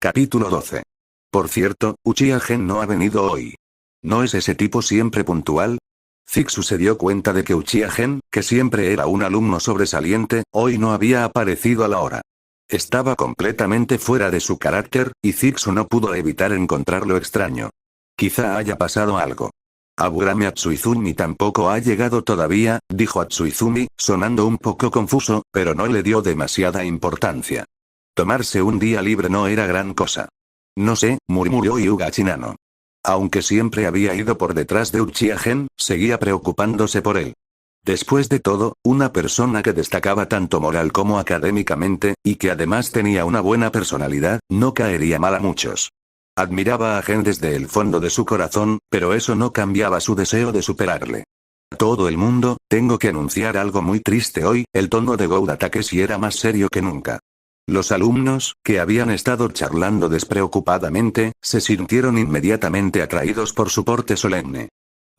Capítulo 12. Por cierto, Uchiha Gen no ha venido hoy. ¿No es ese tipo siempre puntual? Zixu se dio cuenta de que Uchiha Gen, que siempre era un alumno sobresaliente, hoy no había aparecido a la hora. Estaba completamente fuera de su carácter, y Zixu no pudo evitar encontrarlo extraño. Quizá haya pasado algo. Aburame Atsuizumi tampoco ha llegado todavía, dijo Atsuizumi, sonando un poco confuso, pero no le dio demasiada importancia. Tomarse un día libre no era gran cosa. No sé, murmuró Hyuga Shinano. Aunque siempre había ido por detrás de Uchiha Gen, seguía preocupándose por él. Después de todo, una persona que destacaba tanto moral como académicamente, y que además tenía una buena personalidad, no caería mal a muchos. Admiraba a Gen desde el fondo de su corazón, pero eso no cambiaba su deseo de superarle. A todo el mundo, tengo que anunciar algo muy triste hoy, el tono de Gouda Takeshi era más serio que nunca. Los alumnos, que habían estado charlando despreocupadamente, se sintieron inmediatamente atraídos por su porte solemne.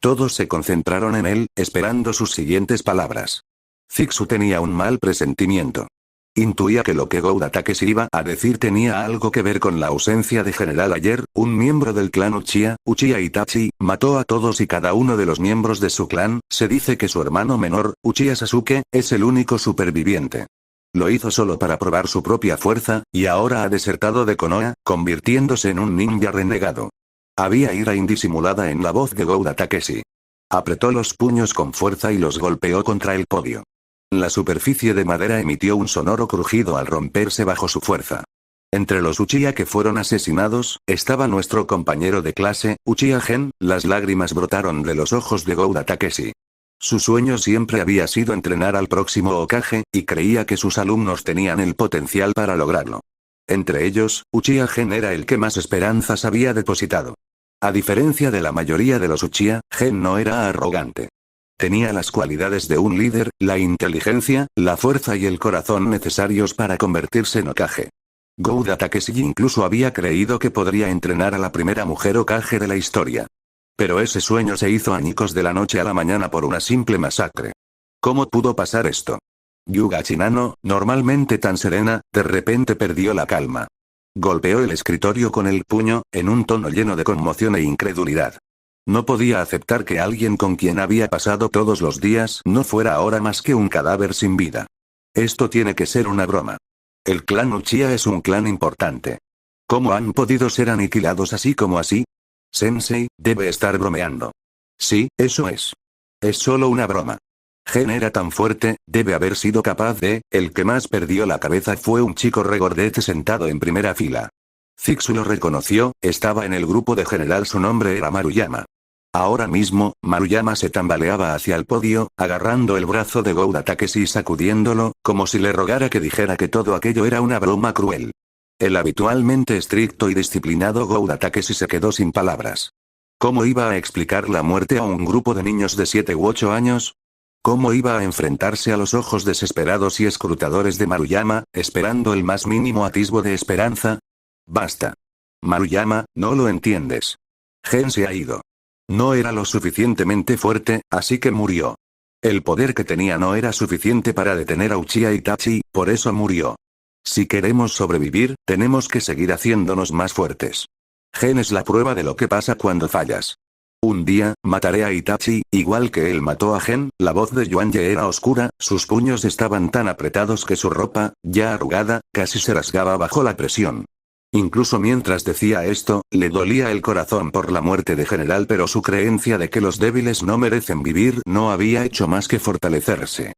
Todos se concentraron en él, esperando sus siguientes palabras. Zixu tenía un mal presentimiento. Intuía que lo que Gouda Takeshi iba a decir tenía algo que ver con la ausencia de General ayer, un miembro del clan Uchiha, Uchiha Itachi, mató a todos y cada uno de los miembros de su clan, se dice que su hermano menor, Uchiha Sasuke, es el único superviviente. Lo hizo solo para probar su propia fuerza, y ahora ha desertado de Konoha, convirtiéndose en un ninja renegado. Había ira indisimulada en la voz de Gouda Takeshi. Apretó los puños con fuerza y los golpeó contra el podio. La superficie de madera emitió un sonoro crujido al romperse bajo su fuerza. Entre los Uchiha que fueron asesinados, estaba nuestro compañero de clase, Uchiha Gen. Las lágrimas brotaron de los ojos de Gouda Takeshi. Su sueño siempre había sido entrenar al próximo Hokage, y creía que sus alumnos tenían el potencial para lograrlo. Entre ellos, Uchiha Gen era el que más esperanzas había depositado. A diferencia de la mayoría de los Uchiha, Gen no era arrogante. Tenía las cualidades de un líder, la inteligencia, la fuerza y el corazón necesarios para convertirse en Hokage. Gouda Takeshi incluso había creído que podría entrenar a la primera mujer Hokage de la historia. Pero ese sueño se hizo añicos de la noche a la mañana por una simple masacre. ¿Cómo pudo pasar esto? Hyuga Shinano, normalmente tan serena, de repente perdió la calma. Golpeó el escritorio con el puño, en un tono lleno de conmoción e incredulidad. No podía aceptar que alguien con quien había pasado todos los días no fuera ahora más que un cadáver sin vida. Esto tiene que ser una broma. El clan Uchiha es un clan importante. ¿Cómo han podido ser aniquilados así como así? Sensei, debe estar bromeando. Sí, eso es. Es solo una broma. Gen era tan fuerte, debe haber sido capaz de. El que más perdió la cabeza fue un chico regordete sentado en primera fila. Zixu lo reconoció, estaba en el grupo de general, su nombre era Maruyama. Ahora mismo, Maruyama se tambaleaba hacia el podio, agarrando el brazo de Gouda Takeshi y sacudiéndolo, como si le rogara que dijera que todo aquello era una broma cruel. El habitualmente estricto y disciplinado Gouda Takeshi se quedó sin palabras. ¿Cómo iba a explicar la muerte a un grupo de niños de 7 u 8 años? ¿Cómo iba a enfrentarse a los ojos desesperados y escrutadores de Maruyama, esperando el más mínimo atisbo de esperanza? Basta. Maruyama, no lo entiendes. Gen se ha ido. No era lo suficientemente fuerte, así que murió. El poder que tenía no era suficiente para detener a Uchiha Itachi, por eso murió. Si queremos sobrevivir, tenemos que seguir haciéndonos más fuertes. Gen es la prueba de lo que pasa cuando fallas. Un día, mataré a Itachi, igual que él mató a Gen. La voz de Yuanye era oscura, sus puños estaban tan apretados que su ropa, ya arrugada, casi se rasgaba bajo la presión. Incluso mientras decía esto, le dolía el corazón por la muerte de General, pero su creencia de que los débiles no merecen vivir no había hecho más que fortalecerse.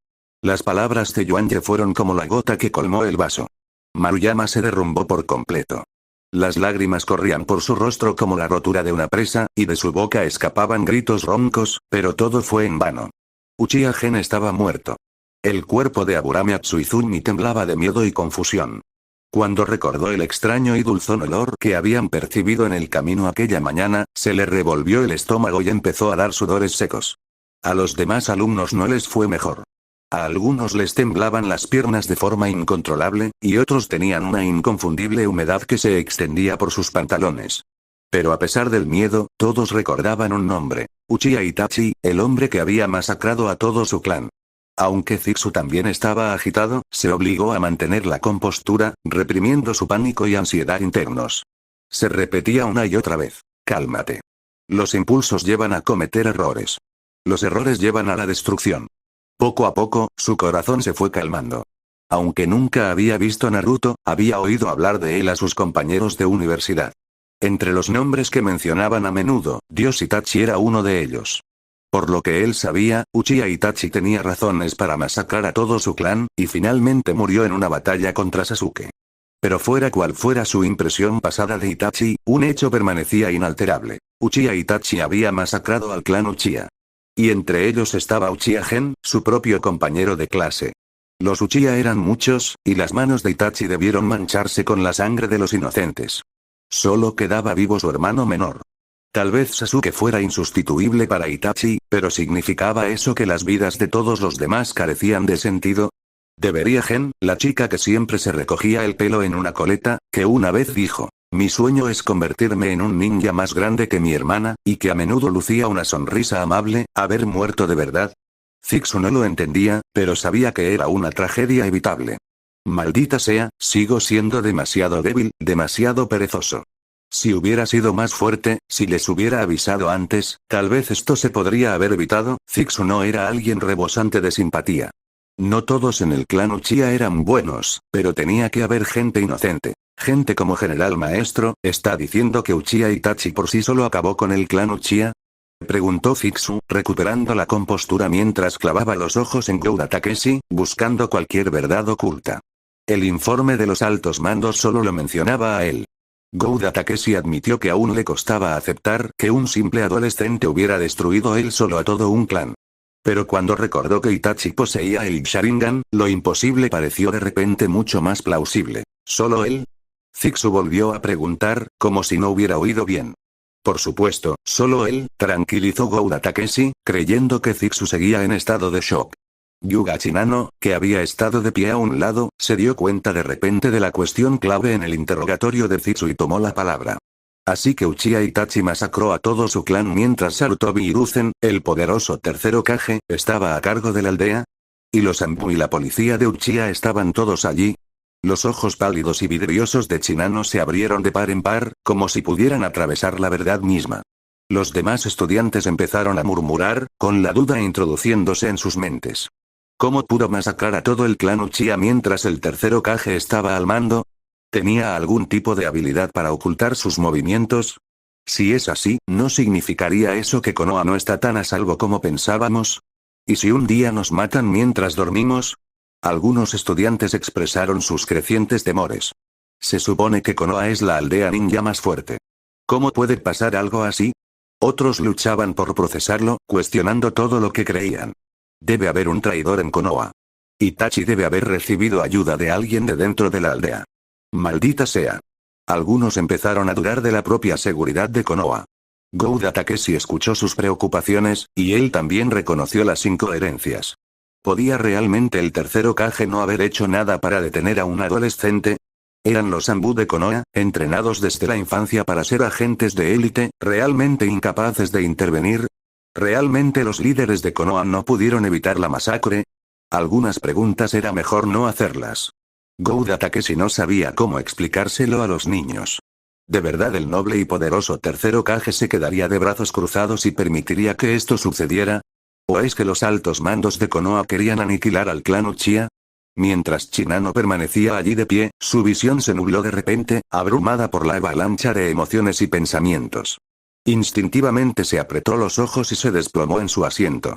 Las palabras de Yuanye fueron como la gota que colmó el vaso. Maruyama se derrumbó por completo. Las lágrimas corrían por su rostro como la rotura de una presa, y de su boca escapaban gritos roncos, pero todo fue en vano. Uchiha Gen estaba muerto. El cuerpo de Aburame Atsuizumi temblaba de miedo y confusión. Cuando recordó el extraño y dulzón olor que habían percibido en el camino aquella mañana, se le revolvió el estómago y empezó a dar sudores secos. A los demás alumnos no les fue mejor. A algunos les temblaban las piernas de forma incontrolable, y otros tenían una inconfundible humedad que se extendía por sus pantalones. Pero a pesar del miedo, todos recordaban un nombre: Uchiha Itachi, el hombre que había masacrado a todo su clan. Aunque Zixu también estaba agitado, se obligó a mantener la compostura, reprimiendo su pánico y ansiedad internos. Se repetía una y otra vez. Cálmate. Los impulsos llevan a cometer errores. Los errores llevan a la destrucción. Poco a poco, su corazón se fue calmando. Aunque nunca había visto a Naruto, había oído hablar de él a sus compañeros de universidad. Entre los nombres que mencionaban a menudo, Dios Itachi era uno de ellos. Por lo que él sabía, Uchiha Itachi tenía razones para masacrar a todo su clan, y finalmente murió en una batalla contra Sasuke. Pero fuera cual fuera su impresión pasada de Itachi, un hecho permanecía inalterable. Uchiha Itachi había masacrado al clan Uchiha. Y entre ellos estaba Uchiha Gen, su propio compañero de clase. Los Uchiha eran muchos, y las manos de Itachi debieron mancharse con la sangre de los inocentes. Solo quedaba vivo su hermano menor. Tal vez Sasuke fuera insustituible para Itachi, pero ¿significaba eso que las vidas de todos los demás carecían de sentido? ¿Debería Gen, la chica que siempre se recogía el pelo en una coleta, que una vez dijo, mi sueño es convertirme en un ninja más grande que mi hermana, y que a menudo lucía una sonrisa amable, haber muerto de verdad? Zixu no lo entendía, pero sabía que era una tragedia evitable. Maldita sea, sigo siendo demasiado débil, demasiado perezoso. Si hubiera sido más fuerte, si les hubiera avisado antes, tal vez esto se podría haber evitado. Zixu no era alguien rebosante de simpatía. No todos en el clan Uchiha eran buenos, pero tenía que haber gente inocente. Gente como General Maestro, ¿está diciendo que Uchiha Itachi por sí solo acabó con el clan Uchiha? Preguntó Zixu, recuperando la compostura mientras clavaba los ojos en Gouda Takeshi, buscando cualquier verdad oculta. El informe de los altos mandos solo lo mencionaba a él. Gouda Takeshi admitió que aún le costaba aceptar que un simple adolescente hubiera destruido él solo a todo un clan. Pero cuando recordó que Itachi poseía el Sharingan, lo imposible pareció de repente mucho más plausible. ¿Solo él? Zixu volvió a preguntar, como si no hubiera oído bien. Por supuesto, solo él, tranquilizó Gouda Takeshi, creyendo que Zixu seguía en estado de shock. Yuga Chinano, que había estado de pie a un lado, se dio cuenta de repente de la cuestión clave en el interrogatorio de Zixu y tomó la palabra. Así que Uchiha Itachi masacró a todo su clan mientras Sarutobi Hiruzen, el poderoso tercer Hokage, estaba a cargo de la aldea. ¿Y los Anbu y la policía de Uchiha estaban todos allí? Los ojos pálidos y vidriosos de Chinano se abrieron de par en par, como si pudieran atravesar la verdad misma. Los demás estudiantes empezaron a murmurar, con la duda introduciéndose en sus mentes. ¿Cómo pudo masacrar a todo el clan Uchiha mientras el tercer Hokage estaba al mando? ¿Tenía algún tipo de habilidad para ocultar sus movimientos? Si es así, ¿no significaría eso que Konoha no está tan a salvo como pensábamos? ¿Y si un día nos matan mientras dormimos? Algunos estudiantes expresaron sus crecientes temores. Se supone que Konoha es la aldea ninja más fuerte. ¿Cómo puede pasar algo así? Otros luchaban por procesarlo, cuestionando todo lo que creían. Debe haber un traidor en Konoha. Itachi debe haber recibido ayuda de alguien de dentro de la aldea. Maldita sea. Algunos empezaron a dudar de la propia seguridad de Konoha. Gouda Takeshi escuchó sus preocupaciones, y él también reconoció las incoherencias. ¿Podía realmente el tercer Hokage no haber hecho nada para detener a un adolescente? ¿Eran los Anbu de Konoha, entrenados desde la infancia para ser agentes de élite, realmente incapaces de intervenir? ¿Realmente los líderes de Konoha no pudieron evitar la masacre? Algunas preguntas era mejor no hacerlas. Gouda Takeshi no sabía cómo explicárselo a los niños. ¿De verdad el noble y poderoso tercer Hokage se quedaría de brazos cruzados y permitiría que esto sucediera? ¿O es que los altos mandos de Konoha querían aniquilar al clan Uchiha? Mientras Chinano permanecía allí de pie, su visión se nubló de repente, abrumada por la avalancha de emociones y pensamientos. Instintivamente se apretó los ojos y se desplomó en su asiento.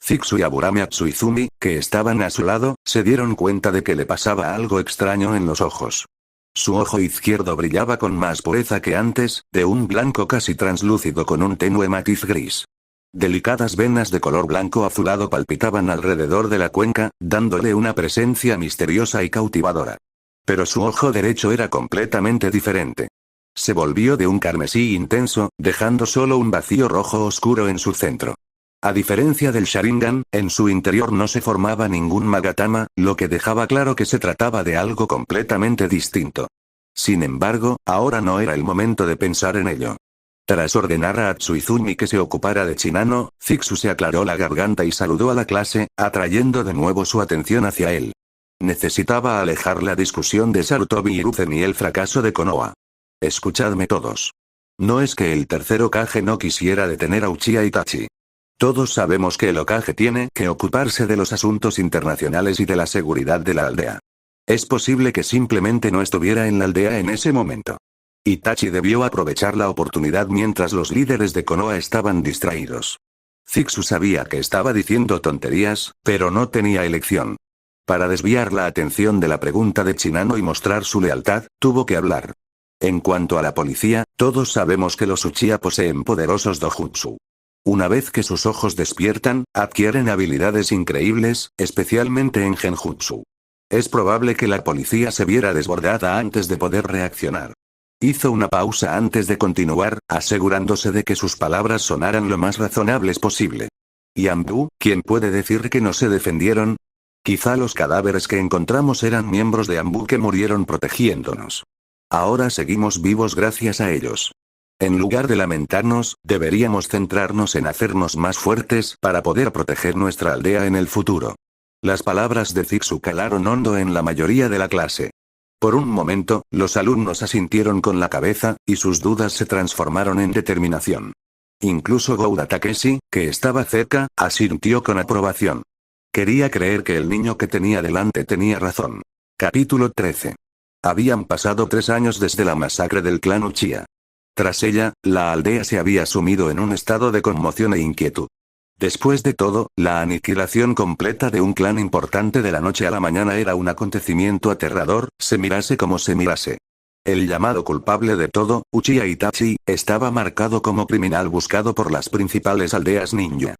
Zixu y Aburame Atsuzumi, que estaban a su lado, se dieron cuenta de que le pasaba algo extraño en los ojos. Su ojo izquierdo brillaba con más pureza que antes, de un blanco casi translúcido con un tenue matiz gris. Delicadas venas de color blanco azulado palpitaban alrededor de la cuenca, dándole una presencia misteriosa y cautivadora. Pero su ojo derecho era completamente diferente. Se volvió de un carmesí intenso, dejando solo un vacío rojo oscuro en su centro. A diferencia del Sharingan, en su interior no se formaba ningún Magatama, lo que dejaba claro que se trataba de algo completamente distinto. Sin embargo, ahora no era el momento de pensar en ello. Tras ordenar a Atsuizumi que se ocupara de Shinano, Zixu se aclaró la garganta y saludó a la clase, atrayendo de nuevo su atención hacia él. Necesitaba alejar la discusión de Sarutobi Hiruzen y el fracaso de Konoha. Escuchadme todos. No es que el tercer Hokage no quisiera detener a Uchiha Itachi. Todos sabemos que el Hokage tiene que ocuparse de los asuntos internacionales y de la seguridad de la aldea. Es posible que simplemente no estuviera en la aldea en ese momento. Itachi debió aprovechar la oportunidad mientras los líderes de Konoha estaban distraídos. Zixu sabía que estaba diciendo tonterías, pero no tenía elección. Para desviar la atención de la pregunta de Shinano y mostrar su lealtad, tuvo que hablar. En cuanto a la policía, todos sabemos que los Uchiha poseen poderosos dojutsu. Una vez que sus ojos despiertan, adquieren habilidades increíbles, especialmente en genjutsu. Es probable que la policía se viera desbordada antes de poder reaccionar. Hizo una pausa antes de continuar, asegurándose de que sus palabras sonaran lo más razonables posible. ¿Y Anbu, quién puede decir que no se defendieron? Quizá los cadáveres que encontramos eran miembros de Anbu que murieron protegiéndonos. Ahora seguimos vivos gracias a ellos. En lugar de lamentarnos, deberíamos centrarnos en hacernos más fuertes para poder proteger nuestra aldea en el futuro. Las palabras de Zixu calaron hondo en la mayoría de la clase. Por un momento, los alumnos asintieron con la cabeza, y sus dudas se transformaron en determinación. Incluso Gouda Takeshi, que estaba cerca, asintió con aprobación. Quería creer que el niño que tenía delante tenía razón. Capítulo 13. Habían pasado 3 años desde la masacre del clan Uchiha. Tras ella, la aldea se había sumido en un estado de conmoción e inquietud. Después de todo, la aniquilación completa de un clan importante de la noche a la mañana era un acontecimiento aterrador, se mirase como se mirase. El llamado culpable de todo, Uchiha Itachi, estaba marcado como criminal buscado por las principales aldeas ninja.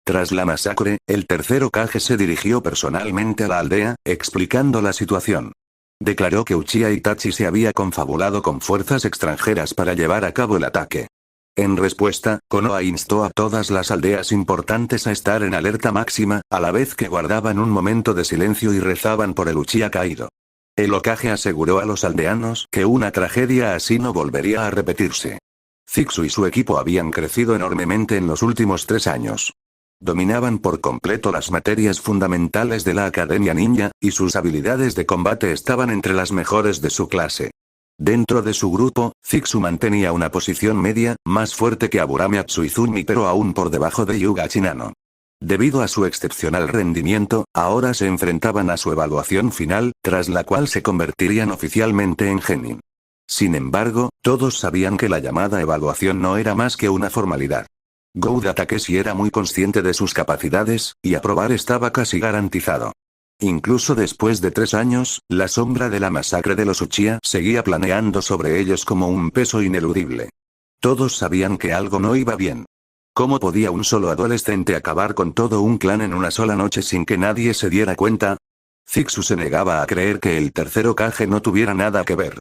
Tras la masacre, el tercer Hokage se dirigió personalmente a la aldea, explicando la situación. Declaró que Uchiha Itachi se había confabulado con fuerzas extranjeras para llevar a cabo el ataque. En respuesta, Konoha instó a todas las aldeas importantes a estar en alerta máxima, a la vez que guardaban un momento de silencio y rezaban por el Uchiha caído. El Hokage aseguró a los aldeanos que una tragedia así no volvería a repetirse. Zixu y su equipo habían crecido enormemente en los últimos 3 años. Dominaban por completo las materias fundamentales de la Academia Ninja, y sus habilidades de combate estaban entre las mejores de su clase. Dentro de su grupo, Zixu mantenía una posición media, más fuerte que Aburame Atsuizumi pero aún por debajo de Hyuga Shinano. Debido a su excepcional rendimiento, ahora se enfrentaban a su evaluación final, tras la cual se convertirían oficialmente en genin. Sin embargo, todos sabían que la llamada evaluación no era más que una formalidad. Gouda Takeshi era muy consciente de sus capacidades, y aprobar estaba casi garantizado. Incluso después de 3 años, la sombra de la masacre de los Uchiha seguía planeando sobre ellos como un peso ineludible. Todos sabían que algo no iba bien. ¿Cómo podía un solo adolescente acabar con todo un clan en una sola noche sin que nadie se diera cuenta? Zixu se negaba a creer que el tercer Hokage no tuviera nada que ver.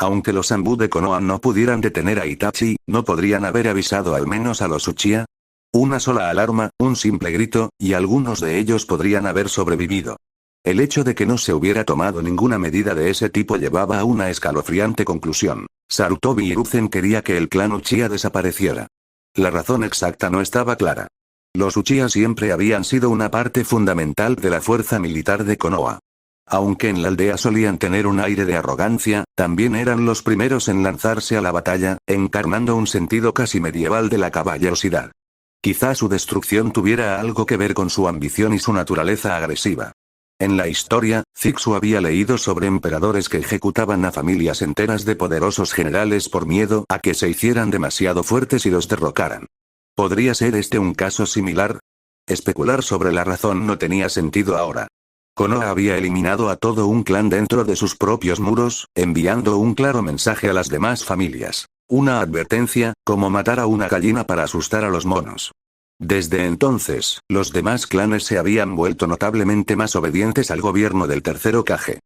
Aunque los Anbu de Konoha no pudieran detener a Itachi, ¿no podrían haber avisado al menos a los Uchiha? Una sola alarma, un simple grito, y algunos de ellos podrían haber sobrevivido. El hecho de que no se hubiera tomado ninguna medida de ese tipo llevaba a una escalofriante conclusión. Sarutobi Hiruzen quería que el clan Uchiha desapareciera. La razón exacta no estaba clara. Los Uchiha siempre habían sido una parte fundamental de la fuerza militar de Konoha. Aunque en la aldea solían tener un aire de arrogancia, también eran los primeros en lanzarse a la batalla, encarnando un sentido casi medieval de la caballerosidad. Quizá su destrucción tuviera algo que ver con su ambición y su naturaleza agresiva. En la historia, Zixu había leído sobre emperadores que ejecutaban a familias enteras de poderosos generales por miedo a que se hicieran demasiado fuertes y los derrocaran. ¿Podría ser este un caso similar? Especular sobre la razón no tenía sentido ahora. Konoha había eliminado a todo un clan dentro de sus propios muros, enviando un claro mensaje a las demás familias. Una advertencia, como matar a una gallina para asustar a los monos. Desde entonces, los demás clanes se habían vuelto notablemente más obedientes al gobierno del tercer Hokage.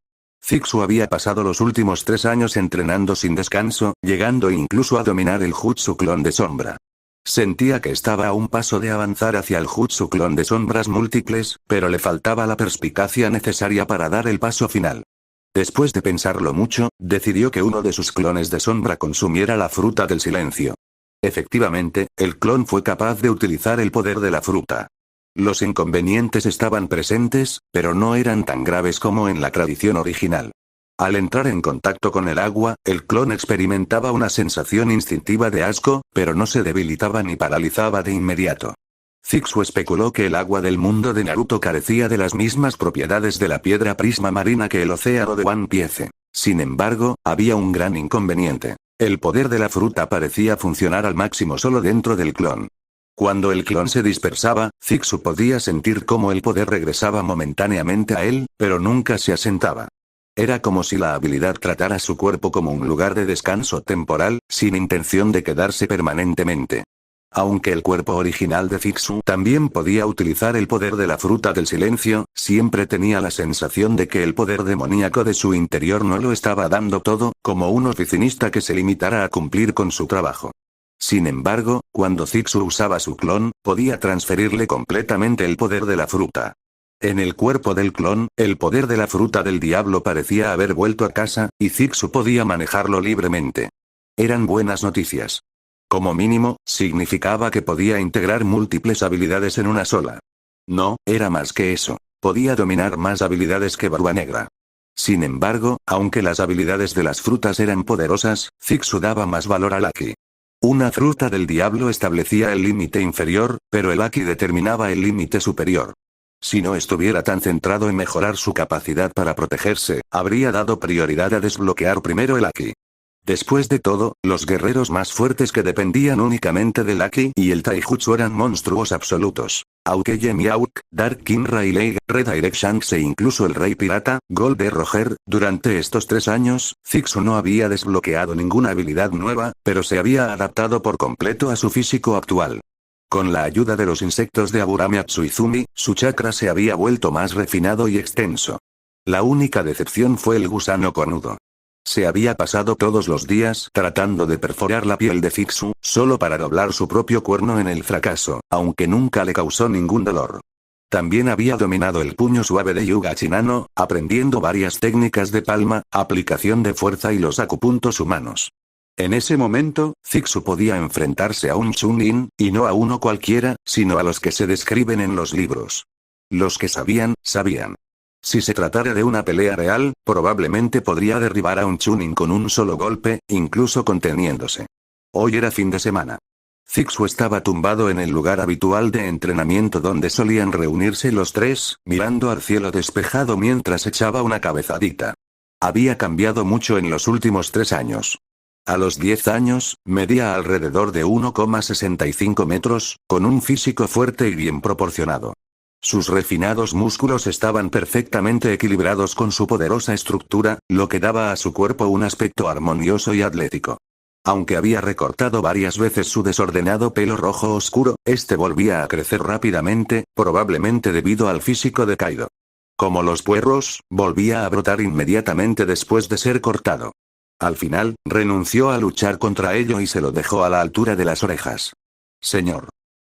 Zixu había pasado los últimos 3 años entrenando sin descanso, llegando incluso a dominar el Jutsu clon de sombra. Sentía que estaba a un paso de avanzar hacia el Jutsu clon de sombras múltiples, pero le faltaba la perspicacia necesaria para dar el paso final. Después de pensarlo mucho, decidió que uno de sus clones de sombra consumiera la fruta del silencio. Efectivamente, el clon fue capaz de utilizar el poder de la fruta. Los inconvenientes estaban presentes, pero no eran tan graves como en la tradición original. Al entrar en contacto con el agua, el clon experimentaba una sensación instintiva de asco, pero no se debilitaba ni paralizaba de inmediato. Zixu especuló que el agua del mundo de Naruto carecía de las mismas propiedades de la piedra prisma marina que el océano de One Piece. Sin embargo, había un gran inconveniente. El poder de la fruta parecía funcionar al máximo solo dentro del clon. Cuando el clon se dispersaba, Zixu podía sentir cómo el poder regresaba momentáneamente a él, pero nunca se asentaba. Era como si la habilidad tratara su cuerpo como un lugar de descanso temporal, sin intención de quedarse permanentemente. Aunque el cuerpo original de Zixu también podía utilizar el poder de la fruta del silencio, siempre tenía la sensación de que el poder demoníaco de su interior no lo estaba dando todo, como un oficinista que se limitara a cumplir con su trabajo. Sin embargo, cuando Zixu usaba su clon, podía transferirle completamente el poder de la fruta. En el cuerpo del clon, el poder de la fruta del diablo parecía haber vuelto a casa, y Zixu podía manejarlo libremente. Eran buenas noticias. Como mínimo, significaba que podía integrar múltiples habilidades en una sola. No, era más que eso. Podía dominar más habilidades que Barba Negra. Sin embargo, aunque las habilidades de las frutas eran poderosas, Zixu daba más valor al Haki. Una fruta del diablo establecía el límite inferior, pero el Haki determinaba el límite superior. Si no estuviera tan centrado en mejorar su capacidad para protegerse, habría dado prioridad a desbloquear primero el Haki. Después de todo, los guerreros más fuertes que dependían únicamente del Haki y el Taijutsu eran monstruos absolutos. Aokeye Miauk, Dark King Rayleigh, Red Direct Shanks e incluso el Rey Pirata, Gold de Roger, durante estos 3 años, Zixu no había desbloqueado ninguna habilidad nueva, pero se había adaptado por completo a su físico actual. Con la ayuda de los insectos de Aburame Atsuizumi, su chakra se había vuelto más refinado y extenso. La única decepción fue el gusano cornudo. Se había pasado todos los días tratando de perforar la piel de Zixu, solo para doblar su propio cuerno en el fracaso, aunque nunca le causó ningún dolor. También había dominado el puño suave de Yuga Chinano, aprendiendo varias técnicas de palma, aplicación de fuerza y los acupuntos humanos. En ese momento, Zixu podía enfrentarse a un Chunin, y no a uno cualquiera, sino a los que se describen en los libros. Los que sabían, sabían. Si se tratara de una pelea real, probablemente podría derribar a un Chunin con un solo golpe, incluso conteniéndose. Hoy era fin de semana. Zixu estaba tumbado en el lugar habitual de entrenamiento donde solían reunirse los tres, mirando al cielo despejado mientras echaba una cabezadita. Había cambiado mucho en los últimos 3 años. A los 10 años, medía alrededor de 1,65 metros, con un físico fuerte y bien proporcionado. Sus refinados músculos estaban perfectamente equilibrados con su poderosa estructura, lo que daba a su cuerpo un aspecto armonioso y atlético. Aunque había recortado varias veces su desordenado pelo rojo oscuro, este volvía a crecer rápidamente, probablemente debido al físico de Kaido. Como los puerros, volvía a brotar inmediatamente después de ser cortado. Al final, renunció a luchar contra ello y se lo dejó a la altura de las orejas. Señor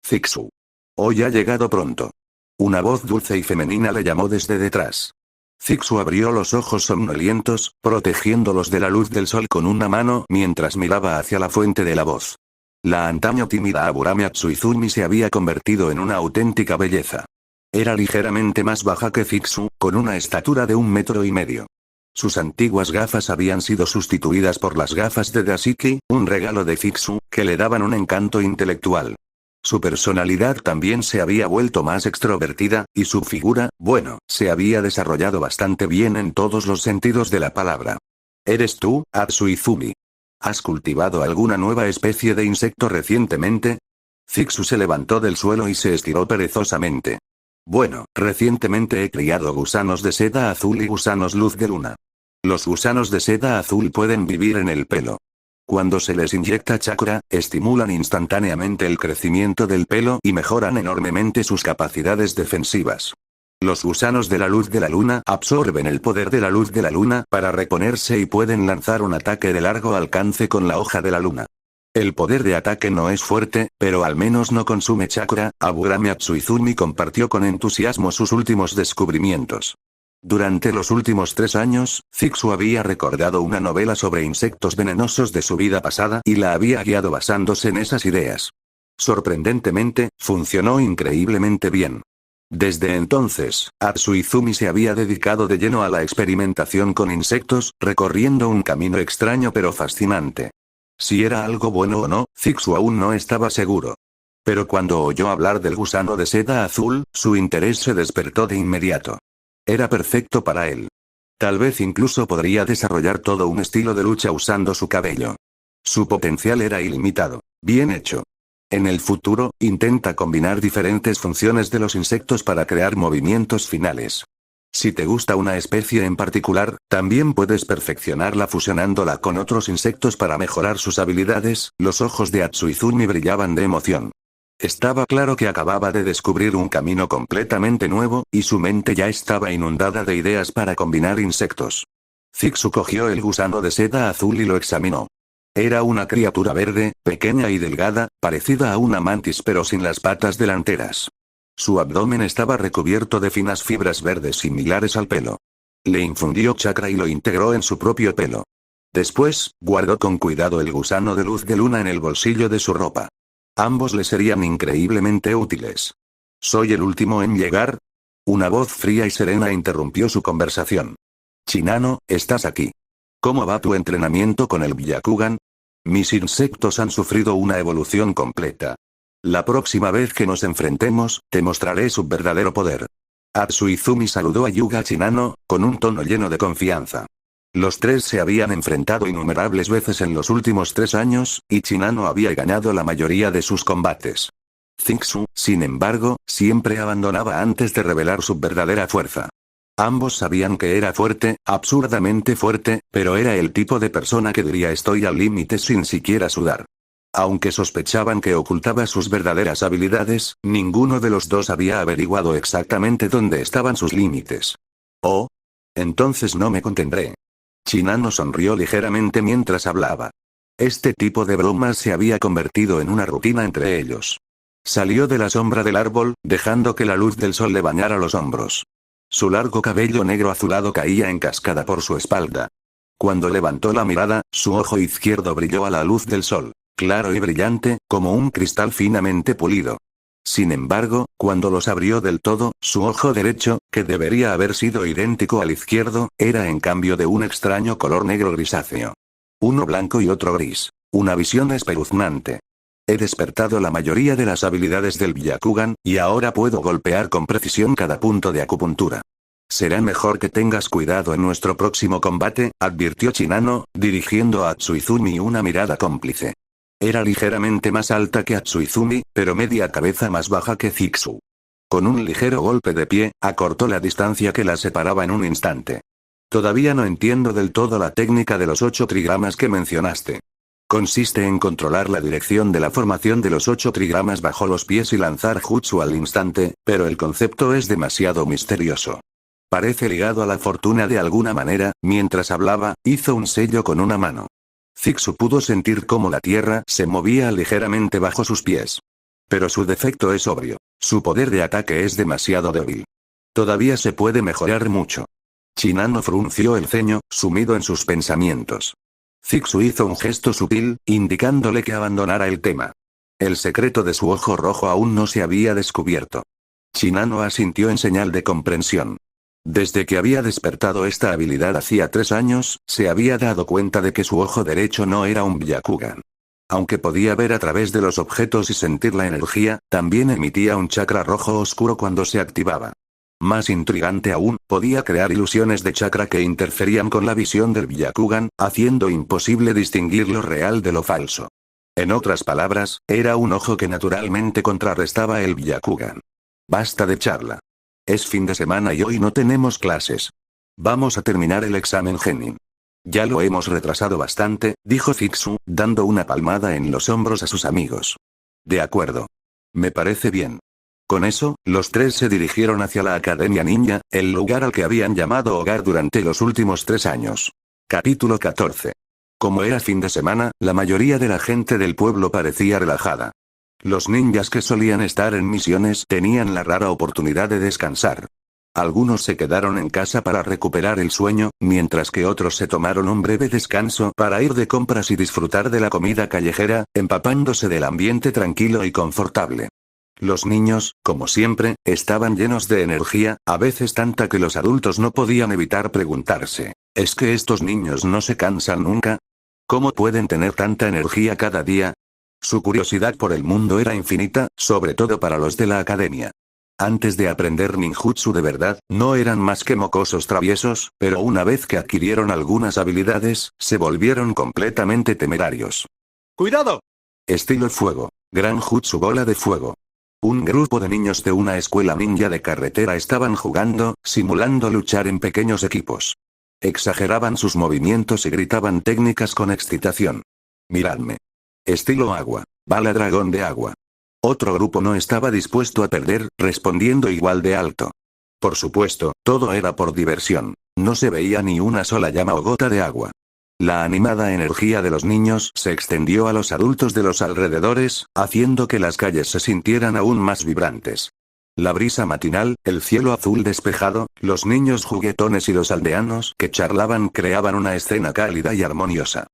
Zixu. Hoy ha llegado pronto. Una voz dulce y femenina le llamó desde detrás. Zixu abrió los ojos somnolientos, protegiéndolos de la luz del sol con una mano mientras miraba hacia la fuente de la voz. La antaño tímida Aburame Atsuizumi se había convertido en una auténtica belleza. Era ligeramente más baja que Zixu, con una estatura de 1,5 metros. Sus antiguas gafas habían sido sustituidas por las gafas de Dashiki, un regalo de Zixu, que le daban un encanto intelectual. Su personalidad también se había vuelto más extrovertida, y su figura, bueno, se había desarrollado bastante bien en todos los sentidos de la palabra. ¿Eres tú, Atsuizumi? ¿Has cultivado alguna nueva especie de insecto recientemente? Zixu se levantó del suelo y se estiró perezosamente. Bueno, recientemente he criado gusanos de seda azul y gusanos luz de luna. Los gusanos de seda azul pueden vivir en el pelo. Cuando se les inyecta chakra, estimulan instantáneamente el crecimiento del pelo y mejoran enormemente sus capacidades defensivas. Los gusanos de la luz de la luna absorben el poder de la luz de la luna para reponerse y pueden lanzar un ataque de largo alcance con la hoja de la luna. El poder de ataque no es fuerte, pero al menos no consume chakra. Aburame Atsuizumi compartió con entusiasmo sus últimos descubrimientos. Durante los últimos 3 años, Zixu había recordado una novela sobre insectos venenosos de su vida pasada y la había guiado basándose en esas ideas. Sorprendentemente, funcionó increíblemente bien. Desde entonces, Atsuizumi se había dedicado de lleno a la experimentación con insectos, recorriendo un camino extraño pero fascinante. Si era algo bueno o no, Zixu aún no estaba seguro. Pero cuando oyó hablar del gusano de seda azul, su interés se despertó de inmediato. Era perfecto para él. Tal vez incluso podría desarrollar todo un estilo de lucha usando su cabello. Su potencial era ilimitado. Bien hecho. En el futuro, intenta combinar diferentes funciones de los insectos para crear movimientos finales. Si te gusta una especie en particular, también puedes perfeccionarla fusionándola con otros insectos para mejorar sus habilidades. Los ojos de Atsuizumi brillaban de emoción. Estaba claro que acababa de descubrir un camino completamente nuevo, y su mente ya estaba inundada de ideas para combinar insectos. Zixu cogió el gusano de seda azul y lo examinó. Era una criatura verde, pequeña y delgada, parecida a una mantis pero sin las patas delanteras. Su abdomen estaba recubierto de finas fibras verdes similares al pelo. Le infundió chakra y lo integró en su propio pelo. Después, guardó con cuidado el gusano de luz de luna en el bolsillo de su ropa. Ambos le serían increíblemente útiles. ¿Soy el último en llegar? Una voz fría y serena interrumpió su conversación. Shinano, ¿estás aquí? ¿Cómo va tu entrenamiento con el Byakugan? Mis insectos han sufrido una evolución completa. La próxima vez que nos enfrentemos, te mostraré su verdadero poder. Atsuizumi saludó a Yuga Shinano, con un tono lleno de confianza. Los tres se habían enfrentado innumerables veces en los últimos 3 años, y Shinano había ganado la mayoría de sus combates. Zixu, sin embargo, siempre abandonaba antes de revelar su verdadera fuerza. Ambos sabían que era fuerte, absurdamente fuerte, pero era el tipo de persona que diría estoy al límite sin siquiera sudar. Aunque sospechaban que ocultaba sus verdaderas habilidades, ninguno de los dos había averiguado exactamente dónde estaban sus límites. Oh. Entonces no me contendré. Shinano sonrió ligeramente mientras hablaba. Este tipo de bromas se había convertido en una rutina entre ellos. Salió de la sombra del árbol, dejando que la luz del sol le bañara los hombros. Su largo cabello negro azulado caía en cascada por su espalda. Cuando levantó la mirada, su ojo izquierdo brilló a la luz del sol, claro y brillante, como un cristal finamente pulido. Sin embargo, cuando los abrió del todo, su ojo derecho, que debería haber sido idéntico al izquierdo, era en cambio de un extraño color negro grisáceo. Uno blanco y otro gris. Una visión espeluznante. He despertado la mayoría de las habilidades del Byakugan, y ahora puedo golpear con precisión cada punto de acupuntura. Será mejor que tengas cuidado en nuestro próximo combate, advirtió Shinano, dirigiendo a Atsuizumi una mirada cómplice. Era ligeramente más alta que Atsuizumi, pero media cabeza más baja que Zixu. Con un ligero golpe de pie, acortó la distancia que la separaba en un instante. Todavía no entiendo del todo la técnica de los 8 trigramas que mencionaste. Consiste en controlar la dirección de la formación de los 8 trigramas bajo los pies y lanzar jutsu al instante, pero el concepto es demasiado misterioso. Parece ligado a la fortuna de alguna manera. Mientras hablaba, hizo un sello con una mano. Zixu pudo sentir cómo la tierra se movía ligeramente bajo sus pies. Pero su defecto es obvio. Su poder de ataque es demasiado débil. Todavía se puede mejorar mucho. Shinano frunció el ceño, sumido en sus pensamientos. Zixu hizo un gesto sutil, indicándole que abandonara el tema. El secreto de su ojo rojo aún no se había descubierto. Shinano asintió en señal de comprensión. Desde que había despertado esta habilidad hacía 3 años, se había dado cuenta de que su ojo derecho no era un Byakugan. Aunque podía ver a través de los objetos y sentir la energía, también emitía un chakra rojo oscuro cuando se activaba. Más intrigante aún, podía crear ilusiones de chakra que interferían con la visión del Byakugan, haciendo imposible distinguir lo real de lo falso. En otras palabras, era un ojo que naturalmente contrarrestaba el Byakugan. Basta de charla. Es fin de semana y hoy no tenemos clases. Vamos a terminar el examen Genin. Ya lo hemos retrasado bastante, dijo Zixu, dando una palmada en los hombros a sus amigos. De acuerdo. Me parece bien. Con eso, los tres se dirigieron hacia la Academia Ninja, el lugar al que habían llamado hogar durante los últimos 3 años. Capítulo 14. Como era fin de semana, la mayoría de la gente del pueblo parecía relajada. Los ninjas que solían estar en misiones tenían la rara oportunidad de descansar. Algunos se quedaron en casa para recuperar el sueño, mientras que otros se tomaron un breve descanso para ir de compras y disfrutar de la comida callejera, empapándose del ambiente tranquilo y confortable. Los niños, como siempre, estaban llenos de energía, a veces tanta que los adultos no podían evitar preguntarse, ¿es que estos niños no se cansan nunca? ¿Cómo pueden tener tanta energía cada día? Su curiosidad por el mundo era infinita, sobre todo para los de la academia. Antes de aprender ninjutsu de verdad, no eran más que mocosos traviesos, pero una vez que adquirieron algunas habilidades, se volvieron completamente temerarios. ¡Cuidado! Estilo fuego. Gran jutsu bola de fuego. Un grupo de niños de una escuela ninja de carretera estaban jugando, simulando luchar en pequeños equipos. Exageraban sus movimientos y gritaban técnicas con excitación. Miradme. Estilo agua. Bala dragón de agua. Otro grupo no estaba dispuesto a perder, respondiendo igual de alto. Por supuesto, todo era por diversión. No se veía ni una sola llama o gota de agua. La animada energía de los niños se extendió a los adultos de los alrededores, haciendo que las calles se sintieran aún más vibrantes. La brisa matinal, el cielo azul despejado, los niños juguetones y los aldeanos que charlaban creaban una escena cálida y armoniosa.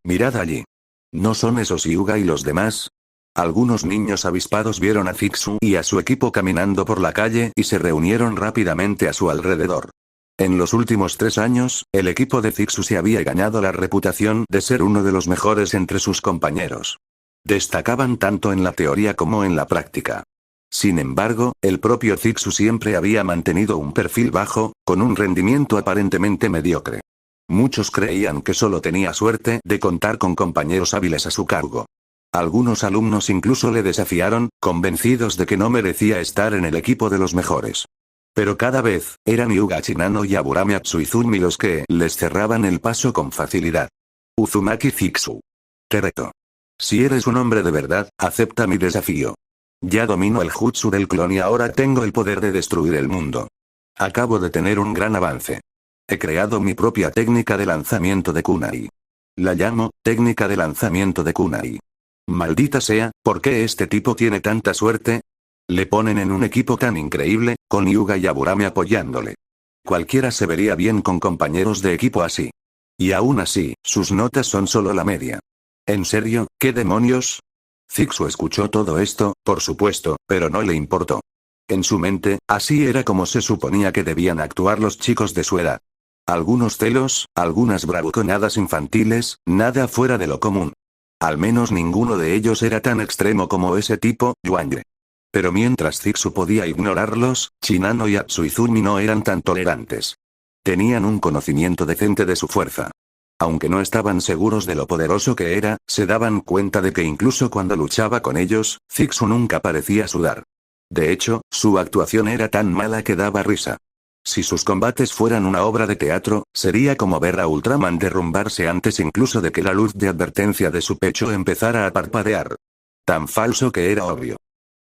Mirad allí. ¿No son esos Hyuga y los demás? Algunos niños avispados vieron a Zixu y a su equipo caminando por la calle y se reunieron rápidamente a su alrededor. En los últimos 3 años, el equipo de Zixu se había ganado la reputación de ser uno de los mejores entre sus compañeros. Destacaban tanto en la teoría como en la práctica. Sin embargo, el propio Zixu siempre había mantenido un perfil bajo, con un rendimiento aparentemente mediocre. Muchos creían que solo tenía suerte de contar con compañeros hábiles a su cargo. Algunos alumnos incluso le desafiaron, convencidos de que no merecía estar en el equipo de los mejores. Pero cada vez, eran Hyuga Shinano y Aburame Atsuizumi los que les cerraban el paso con facilidad. Uzumaki Zixu. Te reto. Si eres un hombre de verdad, acepta mi desafío. Ya domino el jutsu del clon y ahora tengo el poder de destruir el mundo. Acabo de tener un gran avance. He creado mi propia técnica de lanzamiento de kunai. La llamo, técnica de lanzamiento de kunai. Maldita sea, ¿por qué este tipo tiene tanta suerte? Le ponen en un equipo tan increíble, con Hyuga y Aburame apoyándole. Cualquiera se vería bien con compañeros de equipo así. Y aún así, sus notas son solo la media. ¿En serio, qué demonios? Zixu escuchó todo esto, por supuesto, pero no le importó. En su mente, así era como se suponía que debían actuar los chicos de su edad. Algunos celos, algunas bravuconadas infantiles, nada fuera de lo común. Al menos ninguno de ellos era tan extremo como ese tipo, Yuanye. Pero mientras Zixu podía ignorarlos, Shinano y Atsuizumi no eran tan tolerantes. Tenían un conocimiento decente de su fuerza. Aunque no estaban seguros de lo poderoso que era, se daban cuenta de que incluso cuando luchaba con ellos, Zixu nunca parecía sudar. De hecho, su actuación era tan mala que daba risa. Si sus combates fueran una obra de teatro, sería como ver a Ultraman derrumbarse antes incluso de que la luz de advertencia de su pecho empezara a parpadear. Tan falso que era obvio.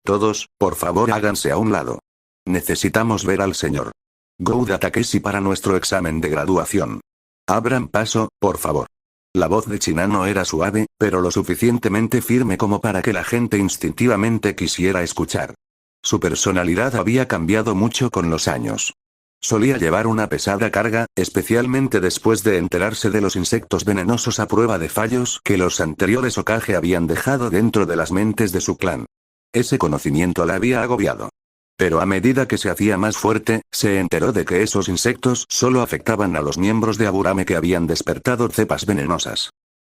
Todos, por favor háganse a un lado. Necesitamos ver al señor Gouda Takeshi para nuestro examen de graduación. Abran paso, por favor. La voz de Shinano era suave, pero lo suficientemente firme como para que la gente instintivamente quisiera escuchar. Su personalidad había cambiado mucho con los años. Solía llevar una pesada carga, especialmente después de enterarse de los insectos venenosos a prueba de fallos que los anteriores Hokage habían dejado dentro de las mentes de su clan. Ese conocimiento la había agobiado. Pero a medida que se hacía más fuerte, se enteró de que esos insectos solo afectaban a los miembros de Aburame que habían despertado cepas venenosas.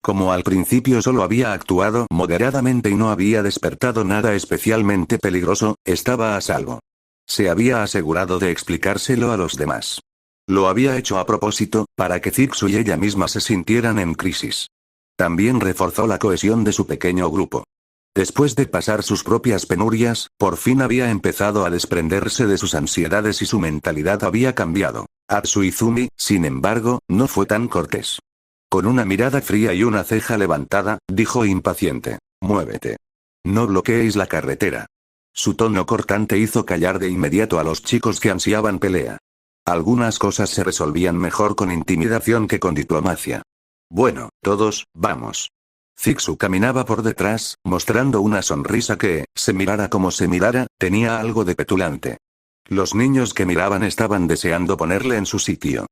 Como al principio solo había actuado moderadamente y no había despertado nada especialmente peligroso, estaba a salvo. Se había asegurado de explicárselo a los demás. Lo había hecho a propósito, para que Zixu y ella misma se sintieran en crisis. También reforzó la cohesión de su pequeño grupo. Después de pasar sus propias penurias, por fin había empezado a desprenderse de sus ansiedades y su mentalidad había cambiado. Atsuizumi, sin embargo, no fue tan cortés. Con una mirada fría y una ceja levantada, dijo impaciente: «Muévete. No bloqueéis la carretera». Su tono cortante hizo callar de inmediato a los chicos que ansiaban pelea. Algunas cosas se resolvían mejor con intimidación que con diplomacia. «Bueno, todos, vamos». Zixu caminaba por detrás, mostrando una sonrisa que, se mirara como se mirara, tenía algo de petulante. Los niños que miraban estaban deseando ponerle en su sitio.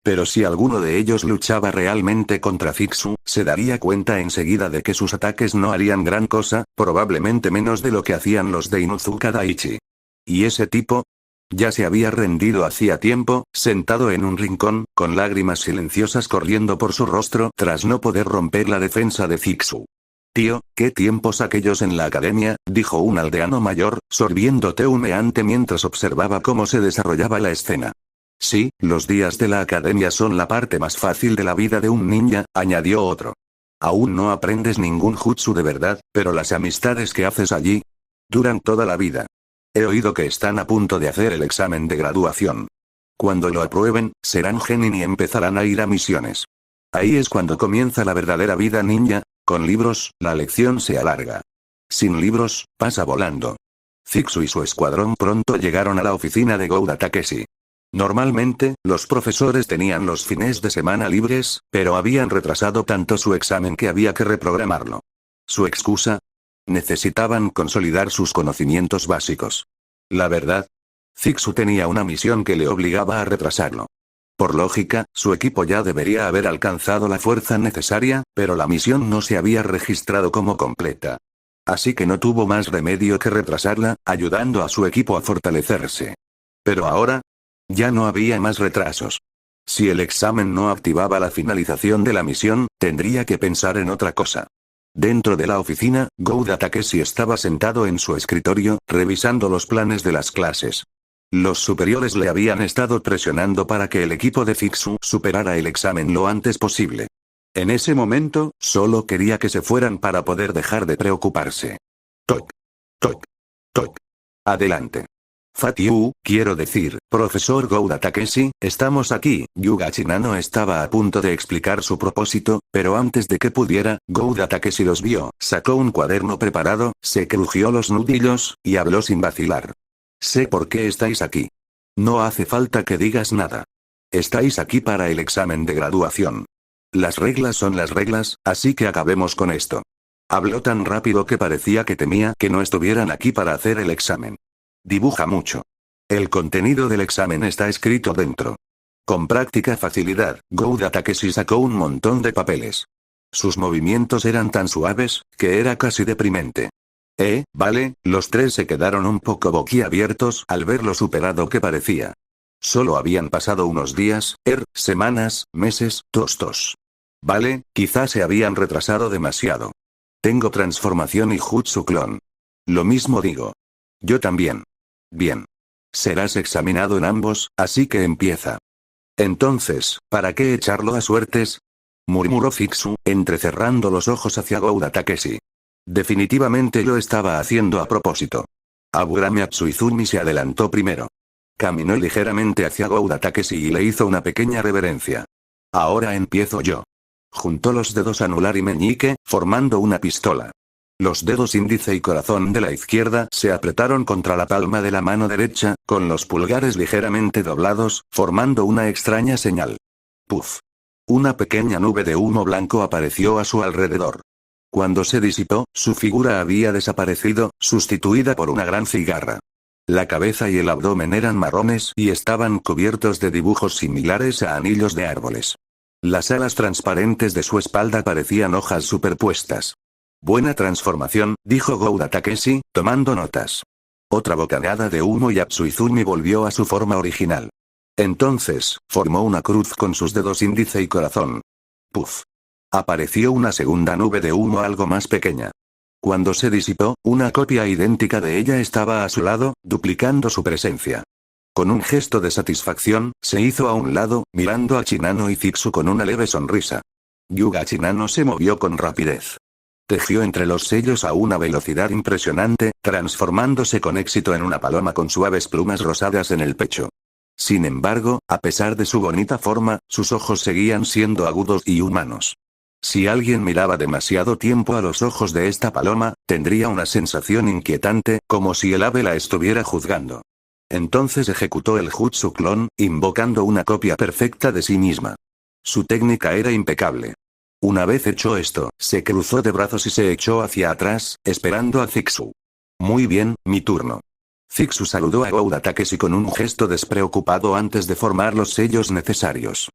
Pero si alguno de ellos luchaba realmente contra Fixu, se daría cuenta enseguida de que sus ataques no harían gran cosa, probablemente menos de lo que hacían los de Inuzuka Daichi. ¿Y ese tipo? Ya se había rendido hacía tiempo, sentado en un rincón, con lágrimas silenciosas corriendo por su rostro tras no poder romper la defensa de Fixu. Tío, ¿qué tiempos aquellos en la academia?, dijo un aldeano mayor, sorbiendo té humeante mientras observaba cómo se desarrollaba la escena. Sí, los días de la academia son la parte más fácil de la vida de un ninja, añadió otro. Aún no aprendes ningún jutsu de verdad, pero las amistades que haces allí duran toda la vida. He oído que están a punto de hacer el examen de graduación. Cuando lo aprueben, serán genin y empezarán a ir a misiones. Ahí es cuando comienza la verdadera vida ninja. Con libros, la lección se alarga. Sin libros, pasa volando. Fixu y su escuadrón pronto llegaron a la oficina de Gouda Takeshi. Normalmente, los profesores tenían los fines de semana libres, pero habían retrasado tanto su examen que había que reprogramarlo. ¿Su excusa? Necesitaban consolidar sus conocimientos básicos. La verdad, Fixu tenía una misión que le obligaba a retrasarlo. Por lógica, su equipo ya debería haber alcanzado la fuerza necesaria, pero la misión no se había registrado como completa. Así que no tuvo más remedio que retrasarla, ayudando a su equipo a fortalecerse. Pero ahora, ya no había más retrasos. Si el examen no activaba la finalización de la misión, tendría que pensar en otra cosa. Dentro de la oficina, Gouda Takeshi estaba sentado en su escritorio, revisando los planes de las clases. Los superiores le habían estado presionando para que el equipo de Fixu superara el examen lo antes posible. En ese momento, solo quería que se fueran para poder dejar de preocuparse. Toc. Toc. Toc. Adelante. Fatiu, quiero decir, profesor Gouda Takeshi, estamos aquí. Yuga Chinano estaba a punto de explicar su propósito, pero antes de que pudiera, Gouda Takeshi los vio, sacó un cuaderno preparado, se crujió los nudillos, y habló sin vacilar. Sé por qué estáis aquí. No hace falta que digas nada. Estáis aquí para el examen de graduación. Las reglas son las reglas, así que acabemos con esto. Habló tan rápido que parecía que temía que no estuvieran aquí para hacer el examen. Dibuja mucho. El contenido del examen está escrito dentro. Con práctica facilidad, Gouda Takeshi sacó un montón de papeles. Sus movimientos eran tan suaves, que era casi deprimente. Vale, los tres se quedaron un poco boquiabiertos al ver lo superado que parecía. Solo habían pasado unos días, semanas, meses, tostos. Vale, quizás se habían retrasado demasiado. Tengo transformación y jutsu clon. Lo mismo digo. Yo también. Bien. Serás examinado en ambos, así que empieza. Entonces, ¿para qué echarlo a suertes?, murmuró Fixu, entrecerrando los ojos hacia Gouda Takeshi. Definitivamente lo estaba haciendo a propósito. Aburame Atsuizumi se adelantó primero. Caminó ligeramente hacia Gouda Takeshi y le hizo una pequeña reverencia. Ahora empiezo yo. Juntó los dedos anular y meñique, formando una pistola. Los dedos índice y corazón de la izquierda se apretaron contra la palma de la mano derecha, con los pulgares ligeramente doblados, formando una extraña señal. Puf. Una pequeña nube de humo blanco apareció a su alrededor. Cuando se disipó, su figura había desaparecido, sustituida por una gran cigarra. La cabeza y el abdomen eran marrones y estaban cubiertos de dibujos similares a anillos de árboles. Las alas transparentes de su espalda parecían hojas superpuestas. Buena transformación, dijo Gouda Takeshi, tomando notas. Otra bocanada de humo y Atsuizumi volvió a su forma original. Entonces, formó una cruz con sus dedos índice y corazón. Puf. Apareció una segunda nube de humo algo más pequeña. Cuando se disipó, una copia idéntica de ella estaba a su lado, duplicando su presencia. Con un gesto de satisfacción, se hizo a un lado, mirando a Chinano y Fixu con una leve sonrisa. Yuga Chinano se movió con rapidez. Tejió entre los sellos a una velocidad impresionante, transformándose con éxito en una paloma con suaves plumas rosadas en el pecho. Sin embargo, a pesar de su bonita forma, sus ojos seguían siendo agudos y humanos. Si alguien miraba demasiado tiempo a los ojos de esta paloma, tendría una sensación inquietante, como si el ave la estuviera juzgando. Entonces ejecutó el jutsu clon, invocando una copia perfecta de sí misma. Su técnica era impecable. Una vez hecho esto, se cruzó de brazos y se echó hacia atrás, esperando a Fixu. Muy bien, mi turno. Zixu saludó a Gouda Takeshi con un gesto despreocupado antes de formar los sellos necesarios.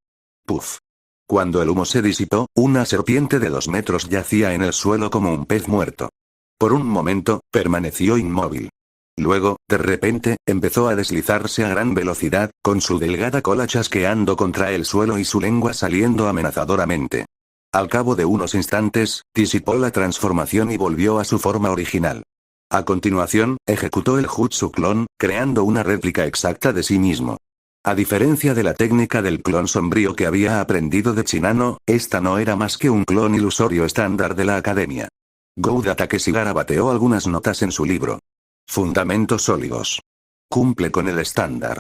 Puff. Cuando el humo se disipó, una serpiente de 2 metros yacía en el suelo como un pez muerto. Por un momento, permaneció inmóvil. Luego, de repente, empezó a deslizarse a gran velocidad, con su delgada cola chasqueando contra el suelo y su lengua saliendo amenazadoramente. Al cabo de unos instantes, disipó la transformación y volvió a su forma original. A continuación, ejecutó el Jutsu clon, creando una réplica exacta de sí mismo. A diferencia de la técnica del clon sombrío que había aprendido de Shinano, esta no era más que un clon ilusorio estándar de la academia. Gouda Takeshi garabateó algunas notas en su libro. Fundamentos sólidos. Cumple con el estándar.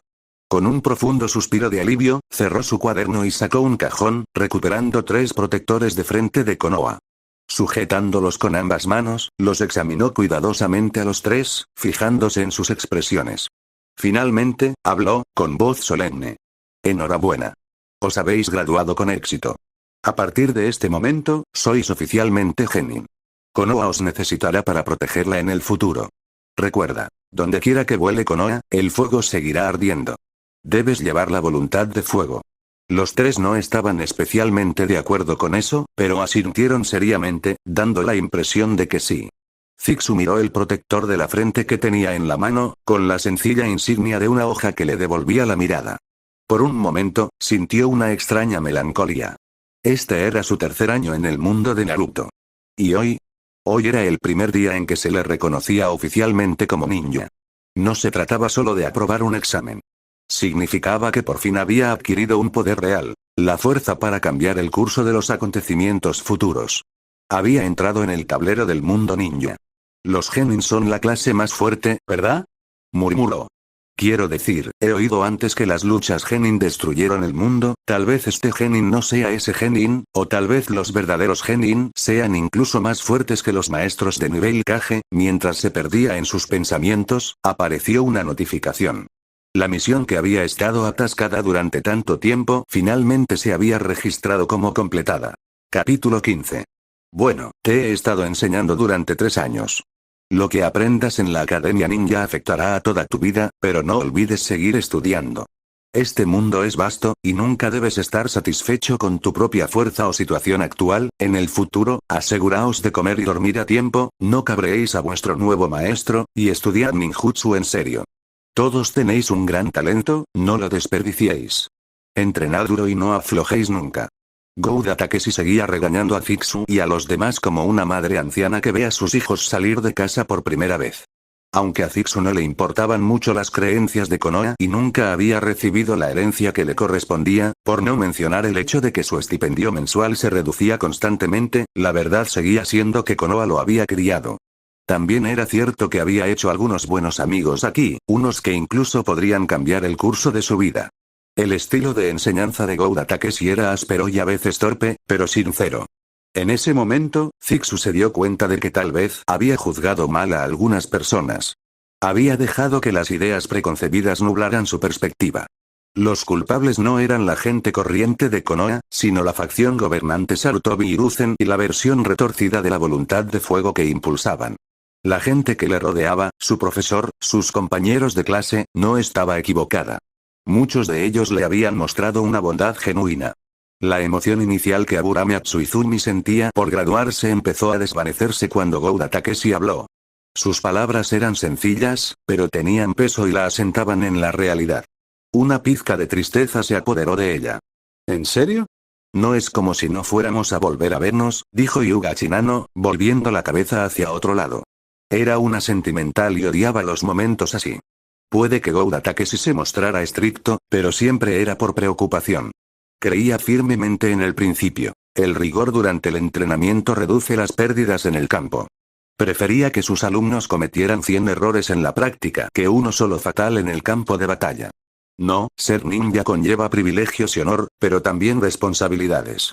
Con un profundo suspiro de alivio, cerró su cuaderno y sacó un cajón, recuperando 3 protectores de frente de Konoha. Sujetándolos con ambas manos, los examinó cuidadosamente a los 3, fijándose en sus expresiones. Finalmente, habló, con voz solemne. Enhorabuena. Os habéis graduado con éxito. A partir de este momento, sois oficialmente Genin. Konoha os necesitará para protegerla en el futuro. Recuerda, donde quiera que vuele Konoha, el fuego seguirá ardiendo. Debes llevar la voluntad de fuego. Los 3 no estaban especialmente de acuerdo con eso, pero asintieron seriamente, dando la impresión de que sí. Zixu miró el protector de la frente que tenía en la mano, con la sencilla insignia de una hoja que le devolvía la mirada. Por un momento, sintió una extraña melancolía. Este era su 3er año en el mundo de Naruto. ¿Y hoy? Hoy era el primer día en que se le reconocía oficialmente como ninja. No se trataba solo de aprobar un examen. Significaba que por fin había adquirido un poder real, la fuerza para cambiar el curso de los acontecimientos futuros. Había entrado en el tablero del mundo ninja. Los genin son la clase más fuerte, ¿verdad? Murmuró. Quiero decir, he oído antes que las luchas genin destruyeron el mundo, tal vez este genin no sea ese genin, o tal vez los verdaderos genin sean incluso más fuertes que los maestros de nivel Kage. Mientras se perdía en sus pensamientos, apareció una notificación. La misión que había estado atascada durante tanto tiempo finalmente se había registrado como completada. Capítulo 15. Bueno, te he estado enseñando durante 3 años. Lo que aprendas en la Academia Ninja afectará a toda tu vida, pero no olvides seguir estudiando. Este mundo es vasto, y nunca debes estar satisfecho con tu propia fuerza o situación actual. En el futuro, aseguraos de comer y dormir a tiempo, no cabreéis a vuestro nuevo maestro, y estudiad ninjutsu en serio. Todos tenéis un gran talento, no lo desperdiciéis. Entrenad duro y no aflojéis nunca. Gouda Takeshi seguía regañando a Zixu y a los demás como una madre anciana que ve a sus hijos salir de casa por primera vez. Aunque a Zixu no le importaban mucho las creencias de Konoha y nunca había recibido la herencia que le correspondía, por no mencionar el hecho de que su estipendio mensual se reducía constantemente, la verdad seguía siendo que Konoha lo había criado. También era cierto que había hecho algunos buenos amigos aquí, unos que incluso podrían cambiar el curso de su vida. El estilo de enseñanza de Gouda Takeshi era áspero y a veces torpe, pero sincero. En ese momento, Zixu se dio cuenta de que tal vez había juzgado mal a algunas personas. Había dejado que las ideas preconcebidas nublaran su perspectiva. Los culpables no eran la gente corriente de Konoha, sino la facción gobernante Sarutobi Hiruzen y la versión retorcida de la voluntad de fuego que impulsaban. La gente que le rodeaba, su profesor, sus compañeros de clase, no estaba equivocada. Muchos de ellos le habían mostrado una bondad genuina. La emoción inicial que Aburame Tsuizumi sentía por graduarse empezó a desvanecerse cuando Gouda Takeshi habló. Sus palabras eran sencillas, pero tenían peso y la asentaban en la realidad. Una pizca de tristeza se apoderó de ella. ¿En serio? No es como si no fuéramos a volver a vernos, dijo Yuga Shinano, volviendo la cabeza hacia otro lado. Era una sentimental y odiaba los momentos así. Puede que Gouda Takeshi se mostrara estricto, pero siempre era por preocupación. Creía firmemente en el principio. El rigor durante el entrenamiento reduce las pérdidas en el campo. Prefería que sus alumnos cometieran 100 errores en la práctica que uno solo fatal en el campo de batalla. No, ser ninja conlleva privilegios y honor, pero también responsabilidades.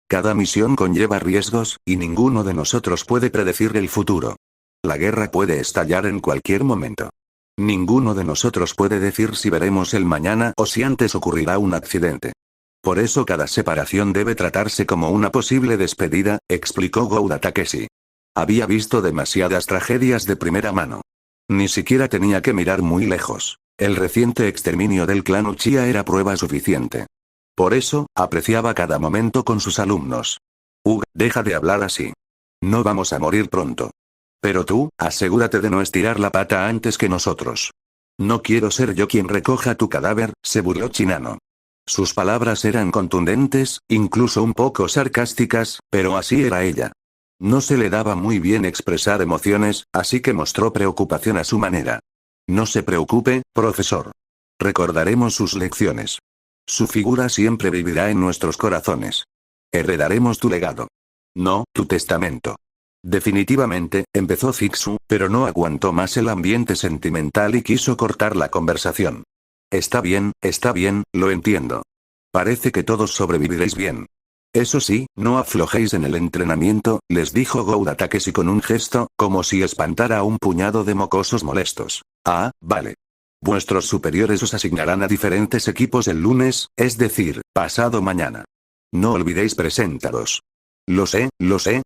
Cada misión conlleva riesgos, y ninguno de nosotros puede predecir el futuro. La guerra puede estallar en cualquier momento. Ninguno de nosotros puede decir si veremos el mañana o si antes ocurrirá un accidente. Por eso cada separación debe tratarse como una posible despedida, explicó Gouda Takeshi. Había visto demasiadas tragedias de primera mano. Ni siquiera tenía que mirar muy lejos. El reciente exterminio del clan Uchiha era prueba suficiente. Por eso, apreciaba cada momento con sus alumnos. Deja de hablar así. No vamos a morir pronto. Pero tú, asegúrate de no estirar la pata antes que nosotros. No quiero ser yo quien recoja tu cadáver, se burló Shinano. Sus palabras eran contundentes, incluso un poco sarcásticas, pero así era ella. No se le daba muy bien expresar emociones, así que mostró preocupación a su manera. No se preocupe, profesor. Recordaremos sus lecciones. Su figura siempre vivirá en nuestros corazones. Heredaremos tu legado. No, tu testamento. Definitivamente, empezó Zixu, pero no aguantó más el ambiente sentimental y quiso cortar la conversación. Está bien, lo entiendo. Parece que todos sobreviviréis bien. Eso sí, no aflojéis en el entrenamiento, les dijo Gouda Takeshi con un gesto, como si espantara a un puñado de mocosos molestos. Ah, vale. Vuestros superiores os asignarán a diferentes equipos el lunes, es decir, pasado mañana. No olvidéis presentaros. Lo sé,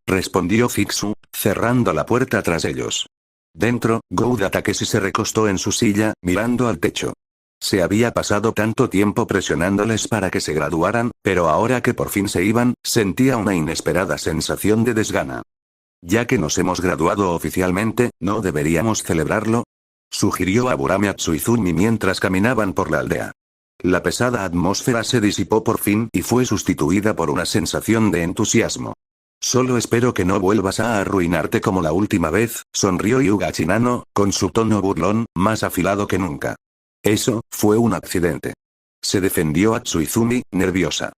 respondió Zixu, cerrando la puerta tras ellos. Dentro, Gouda Takeshi se recostó en su silla, mirando al techo. Se había pasado tanto tiempo presionándoles para que se graduaran, pero ahora que por fin se iban, sentía una inesperada sensación de desgana. Ya que nos hemos graduado oficialmente, ¿no deberíamos celebrarlo? Sugirió Aburame a Tsuizumi mientras caminaban por la aldea. La pesada atmósfera se disipó por fin y fue sustituida por una sensación de entusiasmo. Solo espero que no vuelvas a arruinarte como la última vez, sonrió Hyuga Shinano, con su tono burlón, más afilado que nunca. Eso, fue un accidente. Se defendió a Tsuizumi, nerviosa.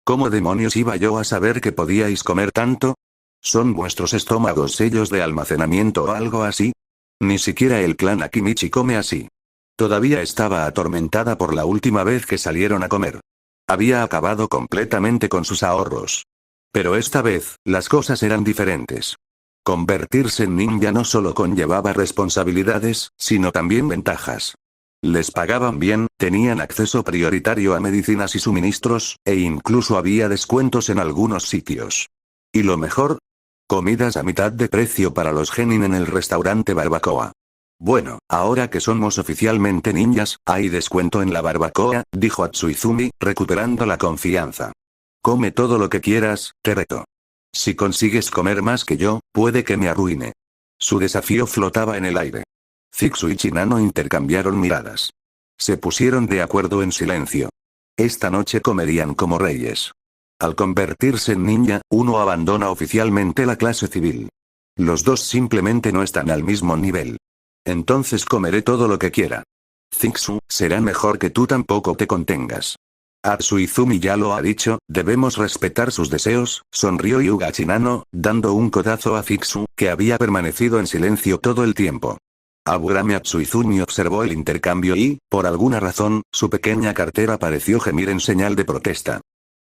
¿Cómo demonios iba yo a saber que podíais comer tanto? ¿Son vuestros estómagos sellos de almacenamiento o algo así? Ni siquiera el clan Akimichi come así. Todavía estaba atormentada por la última vez que salieron a comer. Había acabado completamente con sus ahorros. Pero esta vez, las cosas eran diferentes. Convertirse en ninja no solo conllevaba responsabilidades, sino también ventajas. Les pagaban bien, tenían acceso prioritario a medicinas y suministros, e incluso había descuentos en algunos sitios. ¿Y lo mejor? Comidas a mitad de precio para los genin en el restaurante Barbacoa. Bueno, ahora que somos oficialmente ninjas, hay descuento en la barbacoa, dijo a Tsuizumi, recuperando la confianza. Come todo lo que quieras, te reto. Si consigues comer más que yo, puede que me arruine. Su desafío flotaba en el aire. Zixu y Shinano intercambiaron miradas. Se pusieron de acuerdo en silencio. Esta noche comerían como reyes. Al convertirse en ninja, uno abandona oficialmente la clase civil. Los dos simplemente no están al mismo nivel. Entonces comeré todo lo que quiera. Zixu, será mejor que tú tampoco te contengas. Tsuizumi ya lo ha dicho, debemos respetar sus deseos, sonrió Hyuga Shinano, dando un codazo a Zixu, que había permanecido en silencio todo el tiempo. Aburame Tsuizumi observó el intercambio y, por alguna razón, su pequeña cartera pareció gemir en señal de protesta.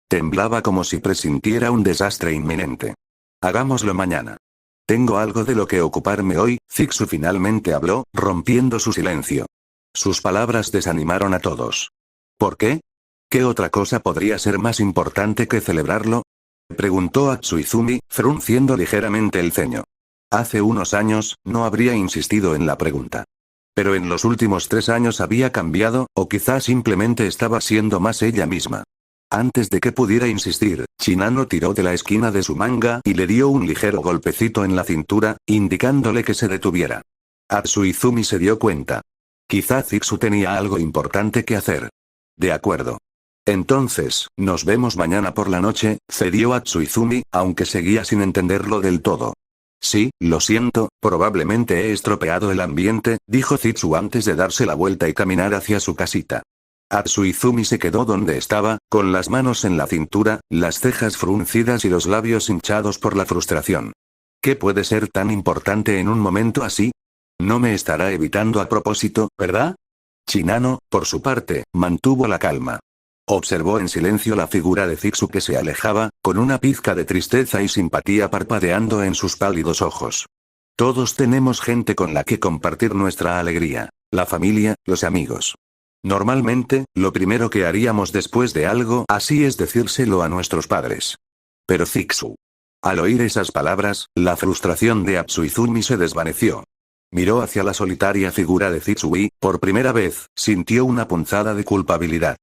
Temblaba como si presintiera un desastre inminente. Hagámoslo mañana. Tengo algo de lo que ocuparme hoy, Zixu finalmente habló, rompiendo su silencio. Sus palabras desanimaron a todos. ¿Por qué? ¿Qué otra cosa podría ser más importante que celebrarlo? Preguntó a Tsuizumi, frunciendo ligeramente el ceño. Hace unos años, no habría insistido en la pregunta. Pero en los últimos 3 años había cambiado, o quizá simplemente estaba siendo más ella misma. Antes de que pudiera insistir, Shinano tiró de la esquina de su manga y le dio un ligero golpecito en la cintura, indicándole que se detuviera. Tsuizumi se dio cuenta. Quizá Zixu tenía algo importante que hacer. De acuerdo. Entonces, nos vemos mañana por la noche, cedió Tsuizumi, aunque seguía sin entenderlo del todo. Sí, lo siento, probablemente he estropeado el ambiente, dijo Zixu antes de darse la vuelta y caminar hacia su casita. Tsuizumi se quedó donde estaba, con las manos en la cintura, las cejas fruncidas y los labios hinchados por la frustración. ¿Qué puede ser tan importante en un momento así? No me estará evitando a propósito, ¿verdad? Shinano, por su parte, mantuvo la calma. Observó en silencio la figura de Zixu que se alejaba, con una pizca de tristeza y simpatía parpadeando en sus pálidos ojos. Todos tenemos gente con la que compartir nuestra alegría, la familia, los amigos. Normalmente, lo primero que haríamos después de algo así es decírselo a nuestros padres. Pero Zixu. Al oír esas palabras, la frustración de Tsuizumi se desvaneció. Miró hacia la solitaria figura de Zixu y, por primera vez, sintió una punzada de culpabilidad.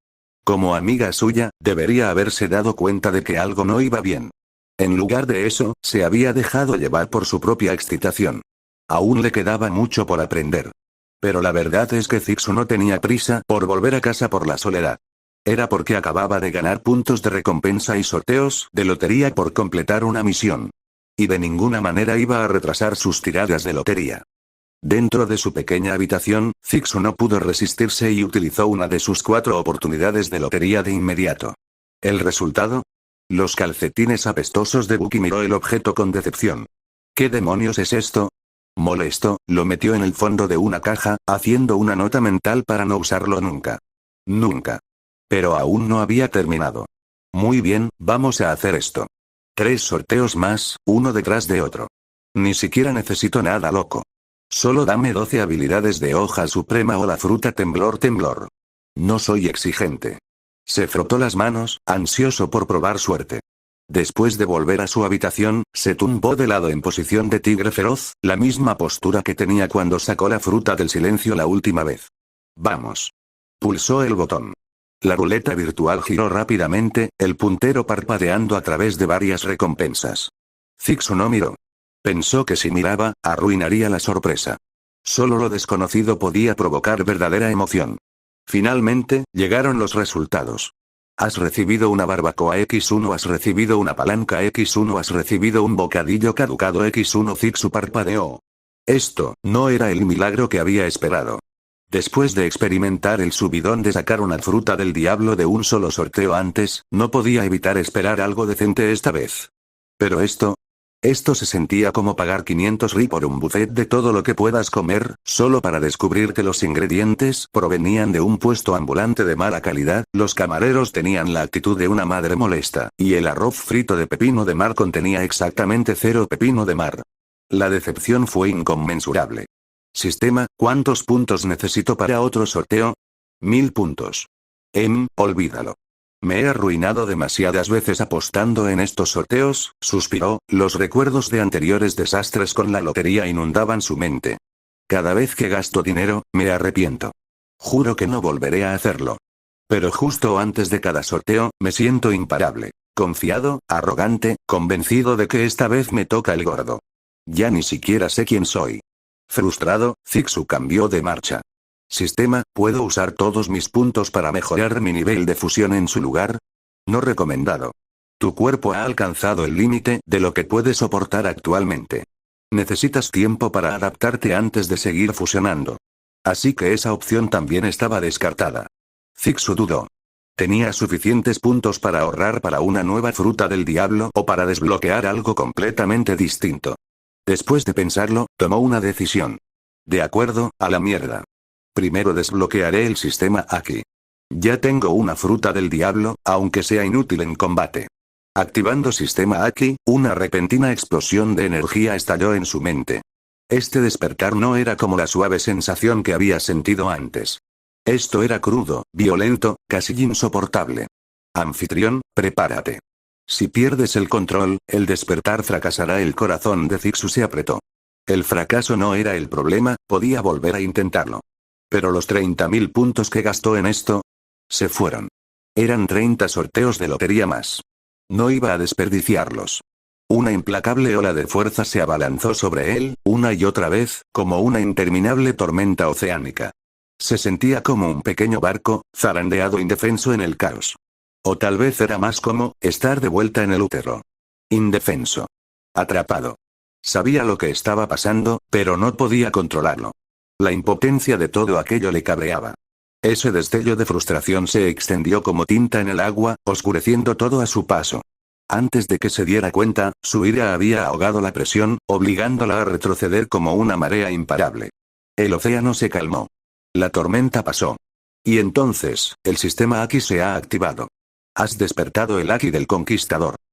Como amiga suya, debería haberse dado cuenta de que algo no iba bien. En lugar de eso, se había dejado llevar por su propia excitación. Aún le quedaba mucho por aprender. Pero la verdad es que Zixu no tenía prisa por volver a casa por la soledad. Era porque acababa de ganar puntos de recompensa y sorteos de lotería por completar una misión. Y de ninguna manera iba a retrasar sus tiradas de lotería. Dentro de su pequeña habitación, Zixu no pudo resistirse y utilizó una de sus 4 oportunidades de lotería de inmediato. ¿El resultado? Los calcetines apestosos de Buki miró el objeto con decepción. ¿Qué demonios es esto? Molesto, lo metió en el fondo de una caja, haciendo una nota mental para no usarlo nunca. Nunca. Pero aún no había terminado. Muy bien, vamos a hacer esto. 3 sorteos más, uno detrás de otro. Ni siquiera necesito nada loco. Solo dame 12 habilidades de hoja suprema o la fruta temblor temblor. No soy exigente. Se frotó las manos, ansioso por probar suerte. Después de volver a su habitación, se tumbó de lado en posición de tigre feroz, la misma postura que tenía cuando sacó la fruta del silencio la última vez. Vamos. Pulsó el botón. La ruleta virtual giró rápidamente, el puntero parpadeando a través de varias recompensas. Zixu no miró. Pensó que si miraba, arruinaría la sorpresa. Solo lo desconocido podía provocar verdadera emoción. Finalmente, llegaron los resultados. Has recibido una barbacoa X1, has recibido una palanca X1, has recibido un bocadillo caducado X1. Zixu parpadeó. Esto no era el milagro que había esperado. Después de experimentar el subidón de sacar una fruta del diablo de un solo sorteo antes, no podía evitar esperar algo decente esta vez. Pero esto se sentía como pagar 500 Ri por un buffet de todo lo que puedas comer, solo para descubrir que los ingredientes provenían de un puesto ambulante de mala calidad, los camareros tenían la actitud de una madre molesta, y el arroz frito de pepino de mar contenía exactamente 0 pepino de mar. La decepción fue inconmensurable. Sistema, ¿cuántos puntos necesito para otro sorteo? 1000 puntos. Olvídalo. Me he arruinado demasiadas veces apostando en estos sorteos, suspiró, los recuerdos de anteriores desastres con la lotería inundaban su mente. Cada vez que gasto dinero, me arrepiento. Juro que no volveré a hacerlo. Pero justo antes de cada sorteo, me siento imparable, confiado, arrogante, convencido de que esta vez me toca el gordo. Ya ni siquiera sé quién soy. Frustrado, Zixu cambió de marcha. Sistema, ¿puedo usar todos mis puntos para mejorar mi nivel de fusión en su lugar? No recomendado. Tu cuerpo ha alcanzado el límite de lo que puede soportar actualmente. Necesitas tiempo para adaptarte antes de seguir fusionando. Así que esa opción también estaba descartada. Zixu dudó. ¿Tenía suficientes puntos para ahorrar para una nueva fruta del diablo o para desbloquear algo completamente distinto? Después de pensarlo, tomó una decisión. De acuerdo, a la mierda. Primero desbloquearé el sistema Aki. Ya tengo una fruta del diablo, aunque sea inútil en combate. Activando sistema Aki, una repentina explosión de energía estalló en su mente. Este despertar no era como la suave sensación que había sentido antes. Esto era crudo, violento, casi insoportable. Anfitrión, prepárate. Si pierdes el control, el despertar fracasará. El corazón de Zixu se apretó. El fracaso no era el problema, podía volver a intentarlo. Pero los 30.000 puntos que gastó en esto se fueron. Eran 30 sorteos de lotería más. No iba a desperdiciarlos. Una implacable ola de fuerza se abalanzó sobre él, una y otra vez, como una interminable tormenta oceánica. Se sentía como un pequeño barco, zarandeado indefenso en el caos. O tal vez era más como estar de vuelta en el útero. Indefenso. Atrapado. Sabía lo que estaba pasando, pero no podía controlarlo. La impotencia de todo aquello le cabreaba. Ese destello de frustración se extendió como tinta en el agua, oscureciendo todo a su paso. Antes de que se diera cuenta, su ira había ahogado la presión, obligándola a retroceder como una marea imparable. El océano se calmó. La tormenta pasó. Y entonces, el sistema Aki se ha activado. Has despertado el Aki del conquistador.